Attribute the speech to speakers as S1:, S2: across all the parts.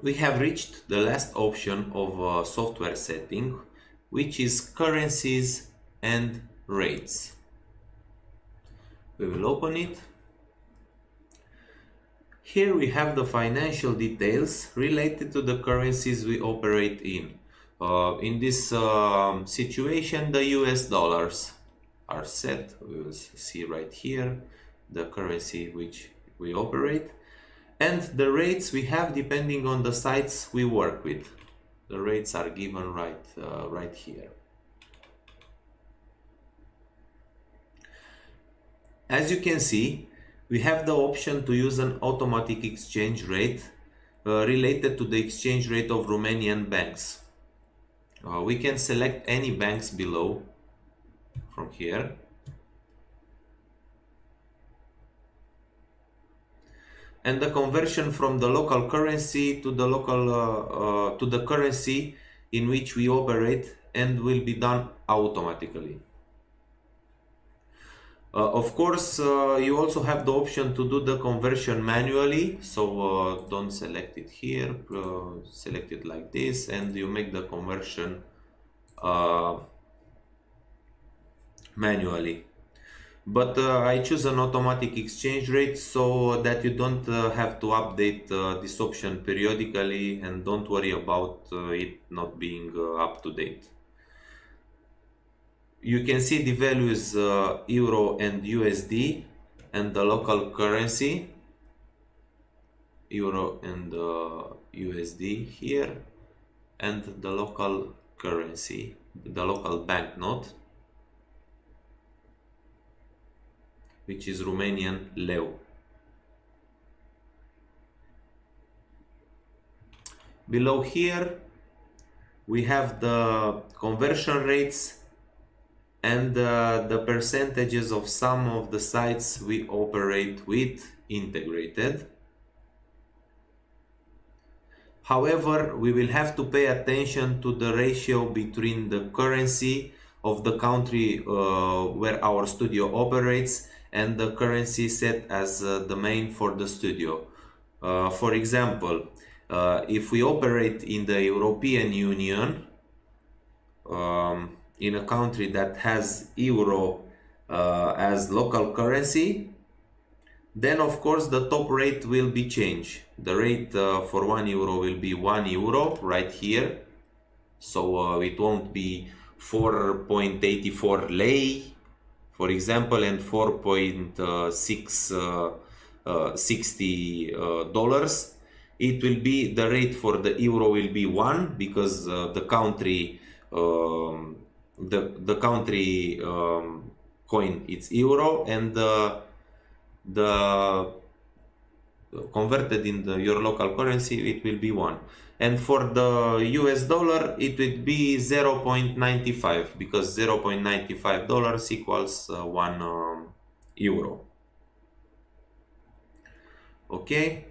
S1: we have reached the last option of software setting, which is currencies and rates. We will open it. Here we have the financial details related to the currencies we operate in. In this situation, the US dollars are set. We will see right here the currency which we operate, and the rates we have depending on the sites we work with. The rates are given right here. As you can see, we have the option to use an automatic exchange rate related to the exchange rate of Romanian banks. We can select any banks below from here. And the conversion from the local currency to the currency in which we operate and will be done automatically. Of course, you also have the option to do the conversion manually, so don't select it here, select it like this, and you make the conversion manually. But I choose an automatic exchange rate so that you don't have to update this option periodically, and don't worry about it not being up to date. You can see the values Euro and USD and the local currency, Euro and USD here, and the local currency, the local banknote, which is Romanian leu. Below here we have the conversion rates and the percentages of some of the sites we operate with integrated. However, we will have to pay attention to the ratio between the currency of the country where our studio operates and the currency set as the main for the studio. For example, if we operate in the European Union, in a country that has euro as local currency, then of course the top rate will be changed. The rate for 1 euro will be 1 euro right here, so it won't be 4.84 lei, for example, and 4.60 dollars. It will be, the rate for the euro will be 1, because the country the country coin it's euro, and the converted in your local currency it will be 1. And for the US dollar it will be 0.95, because 0.95 dollars equals 1 euro. Okay.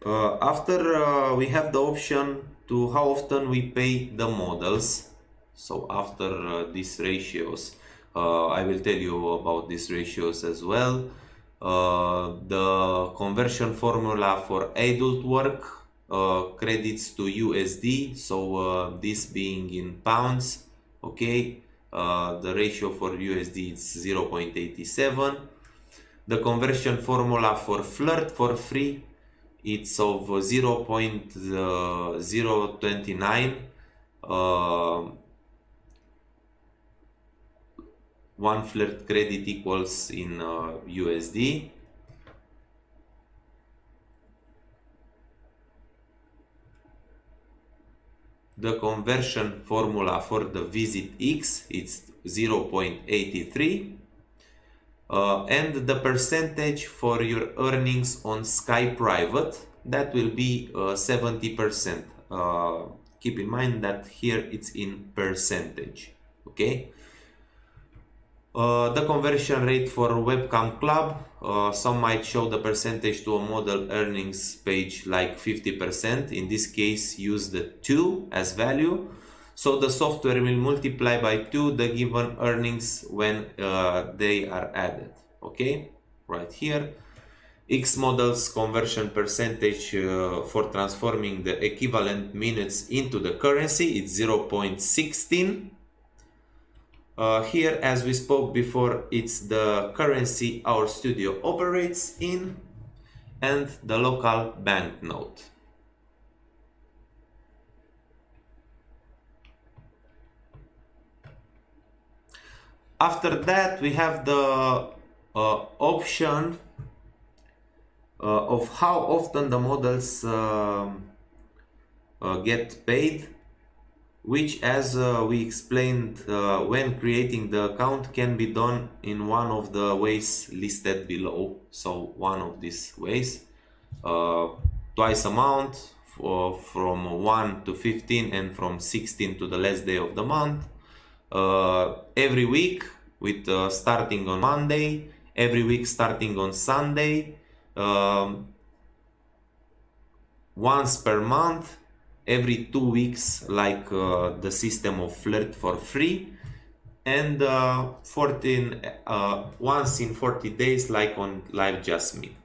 S1: After we have the option to how often we pay the models. So after these ratios, I will tell you about these ratios as well. The conversion formula for adult work, credits to USD, so this being in pounds, okay, the ratio for USD is 0.87. The conversion formula for flirt, for free, it's of 0.029. One flirt credit equals in USD. The conversion formula for the visit X, it's 0.83. And the percentage for your earnings on Sky Private, that will be 70%. Keep in mind that here it's in percentage, okay? The conversion rate for Webcam Club, some might show the percentage to a model earnings page like 50%. In this case, use the 2 as value. So the software will multiply by 2 the given earnings when they are added. Okay, right here. X models conversion percentage for transforming the equivalent minutes into the currency, it's 0.16. Here, as we spoke before, it's the currency our studio operates in and the local banknote. After that, we have the option of how often the models get paid, which, as we explained when creating the account, can be done in one of the ways listed below. So one of these ways, twice amount from 1 to 15 and from 16 to the last day of the month, every week with starting on Monday, every week starting on Sunday, once per month, every 2 weeks, like the system of Flirt for free, and 14 once in 40 days, like on Live Just Me.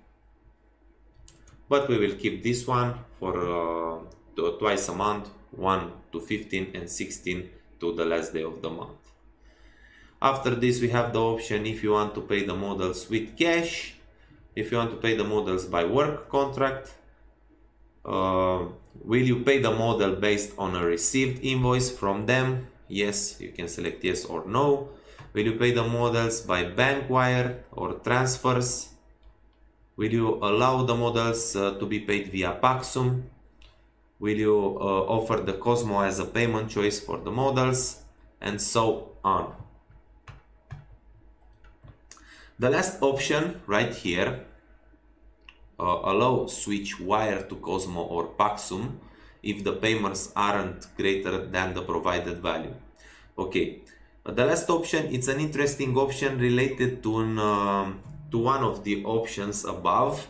S1: But we will keep this one for twice a month, 1 to 15 and 16 to the last day of the month. After this, we have the option if you want to pay the models with cash, if you want to pay the models by work contract. Will you pay the model based on a received invoice from them? Yes, you can select yes or no. Will you pay the models by bank wire or transfers? Will you allow the models to be paid via Paxum? Will you offer the Cosmo as a payment choice for the models? And so on. The last option right here, allow switch wire to Cosmo or Paxum if the payments aren't greater than the provided value. Okay, the last option, it's an interesting option related to one of the options above.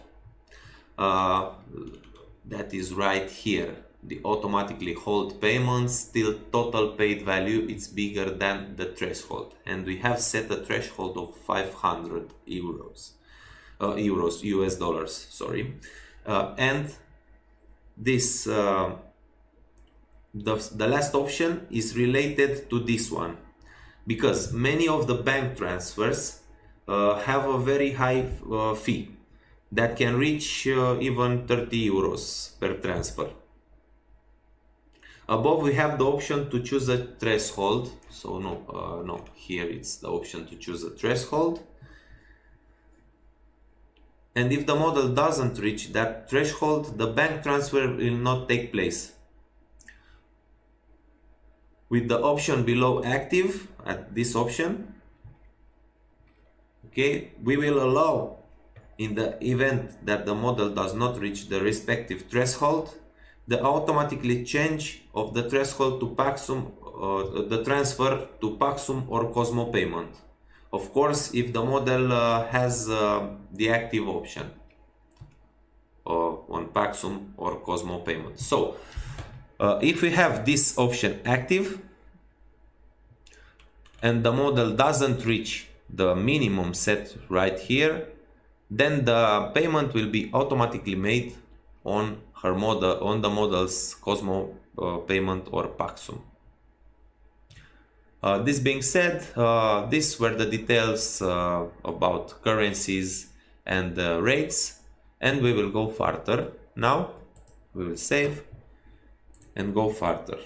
S1: That is right here, the automatically hold payments till total paid value is bigger than the threshold, and we have set a threshold of 500 euros. US dollars, sorry. And this the last option is related to this one, because many of the bank transfers have a very high fee that can reach even 30 euros per transfer. Above we have the option to choose a threshold, so no, here it's the option to choose a threshold. And if the model doesn't reach that threshold, the bank transfer will not take place. With the option below active, at this option, okay, we will allow, in the event that the model does not reach the respective threshold, the automatically change of the threshold to Paxum, the transfer to Paxum or Cosmo payment. Of course, if the model has the active option on Paxum or Cosmo payment. So, if we have this option active and the model doesn't reach the minimum set right here, then the payment will be automatically made on her model, on the model's Cosmo payment or Paxum. This being said, these were the details about currencies and rates, and we will go further. Now we will save and go further.